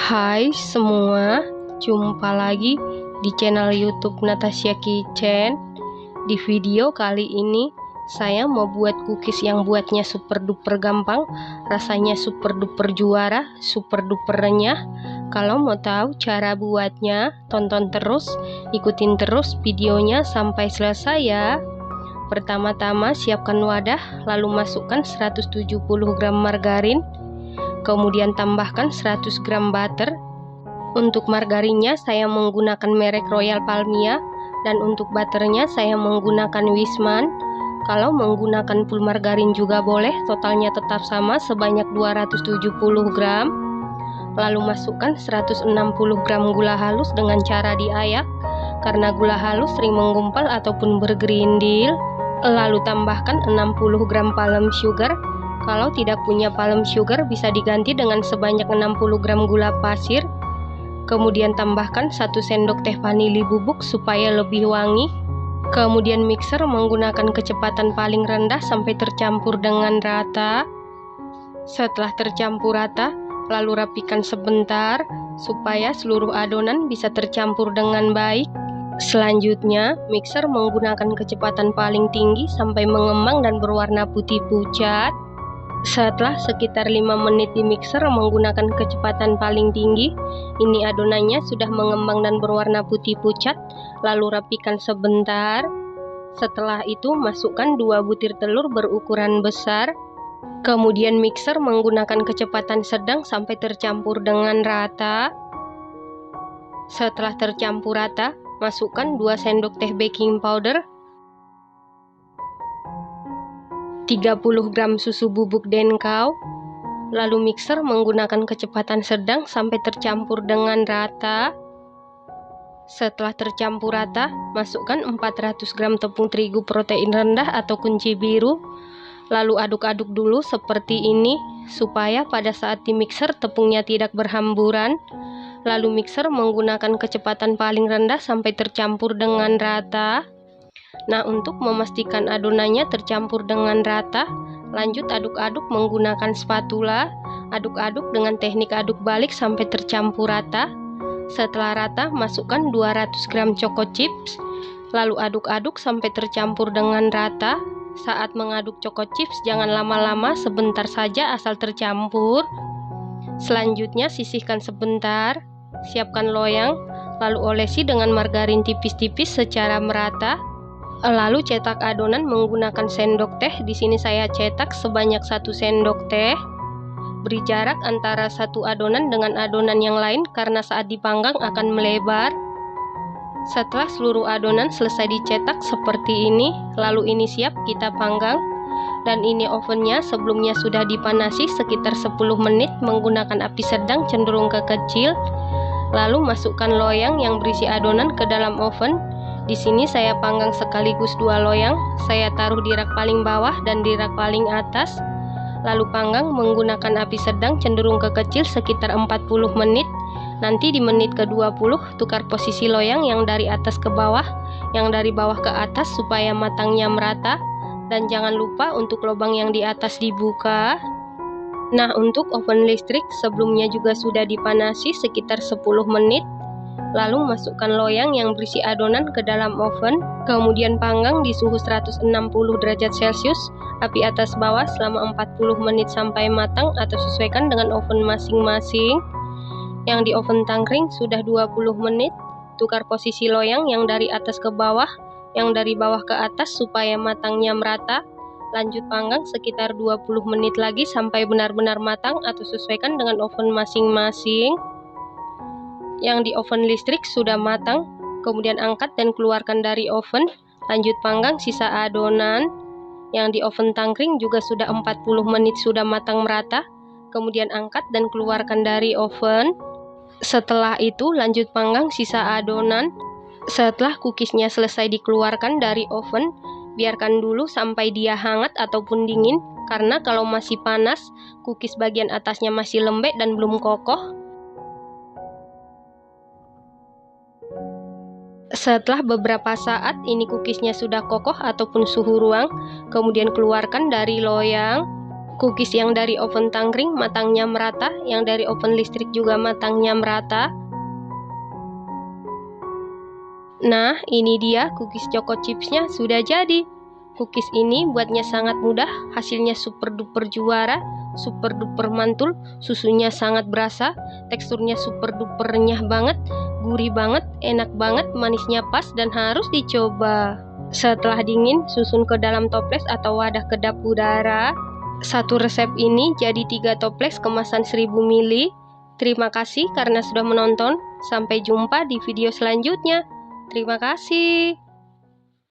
Hai semua, jumpa lagi di channel YouTube Natasha Kitchen. Di video kali ini saya mau buat cookies yang buatnya super duper gampang, rasanya super duper juara, super duper renyah. Kalau mau tahu cara buatnya, tonton terus, ikutin terus videonya sampai selesai ya. Pertama-tama siapkan wadah, lalu masukkan 170 gram margarin. Kemudian tambahkan 100 gram butter. Untuk margarinnya saya menggunakan merek Royal Palmia, dan untuk butternya saya menggunakan Wisman. Kalau menggunakan full margarin juga boleh, totalnya tetap sama sebanyak 270 gram. Lalu masukkan 160 gram gula halus dengan cara diayak, karena gula halus sering menggumpal ataupun bergerindil. Lalu tambahkan 60 gram palm sugar. Kalau tidak punya palm sugar bisa diganti dengan sebanyak 60 gram gula pasir. Kemudian tambahkan 1 sendok teh vanili bubuk supaya lebih wangi. Kemudian mixer menggunakan kecepatan paling rendah sampai tercampur dengan rata. Setelah tercampur rata, lalu rapikan sebentar supaya seluruh adonan bisa tercampur dengan baik. Selanjutnya, mixer menggunakan kecepatan paling tinggi sampai mengembang dan berwarna putih pucat. Setelah sekitar 5 menit di mixer menggunakan kecepatan paling tinggi, ini adonannya sudah mengembang dan berwarna putih pucat. Lalu rapikan sebentar. Setelah itu masukkan 2 butir telur berukuran besar. Kemudian mixer menggunakan kecepatan sedang sampai tercampur dengan rata. Setelah tercampur rata, masukkan 2 sendok teh baking powder, 30 gram susu bubuk denkau. Lalu mixer menggunakan kecepatan sedang sampai tercampur dengan rata. Setelah tercampur rata, masukkan 400 gram tepung terigu protein rendah atau kunci biru. Lalu aduk-aduk dulu seperti ini, supaya pada saat di mixer tepungnya tidak berhamburan. Lalu mixer menggunakan kecepatan paling rendah sampai tercampur dengan rata. Nah, untuk memastikan adonannya tercampur dengan rata, lanjut aduk-aduk menggunakan spatula. Aduk-aduk dengan teknik aduk balik sampai tercampur rata. Setelah rata, masukkan 200 gram choco chips. Lalu aduk-aduk sampai tercampur dengan rata. Saat mengaduk choco chips, jangan lama-lama, sebentar saja asal tercampur. Selanjutnya, sisihkan sebentar. Siapkan loyang, lalu olesi dengan margarin tipis-tipis secara merata. Lalu cetak adonan menggunakan sendok teh. Di sini saya cetak sebanyak 1 sendok teh. Beri jarak antara satu adonan dengan adonan yang lain karena saat dipanggang akan melebar. Setelah seluruh adonan selesai dicetak seperti ini, lalu ini siap kita panggang. Dan ini ovennya sebelumnya sudah dipanasi sekitar 10 menit menggunakan api sedang cenderung ke kecil. Lalu masukkan loyang yang berisi adonan ke dalam oven. Di sini saya panggang sekaligus 2 loyang. Saya taruh di rak paling bawah dan di rak paling atas. Lalu panggang menggunakan api sedang cenderung ke kecil sekitar 40 menit. Nanti di menit ke-20 tukar posisi loyang yang dari atas ke bawah, yang dari bawah ke atas supaya matangnya merata. Dan jangan lupa untuk lubang yang di atas dibuka. Nah, untuk oven listrik sebelumnya juga sudah dipanasi sekitar 10 menit. Lalu masukkan loyang yang berisi adonan ke dalam oven. Kemudian panggang di suhu 160 derajat Celcius, api atas bawah selama 40 menit sampai matang atau sesuaikan dengan oven masing-masing. Yang di oven tangkring sudah 20 menit. Tukar posisi loyang yang dari atas ke bawah, yang dari bawah ke atas supaya matangnya merata. Lanjut panggang sekitar 20 menit lagi sampai benar-benar matang atau sesuaikan dengan oven masing-masing. Yang di oven listrik sudah matang, kemudian angkat dan keluarkan dari oven. Lanjut panggang sisa adonan. Yang di oven tangkring juga sudah 40 menit sudah matang merata, kemudian angkat dan keluarkan dari oven. Setelah itu lanjut panggang sisa adonan. Setelah cookiesnya selesai dikeluarkan dari oven, biarkan dulu sampai dia hangat ataupun dingin, karena kalau masih panas, cookies bagian atasnya masih lembek dan belum kokoh. Setelah beberapa saat ini cookiesnya sudah kokoh ataupun suhu ruang, kemudian keluarkan dari loyang. Cookies yang dari oven tangkring matangnya merata, yang dari oven listrik juga matangnya merata. Nah, ini dia cookies choco chipsnya sudah jadi. Cookies ini buatnya sangat mudah, hasilnya super duper juara, super duper mantul, susunya sangat berasa, teksturnya super duper renyah banget, gurih banget, enak banget, manisnya pas dan harus dicoba. Setelah dingin, susun ke dalam toples atau wadah kedap udara. Satu resep ini jadi 3 toples kemasan 1000 ml. Terima kasih karena sudah menonton. Sampai jumpa di video selanjutnya. Terima kasih.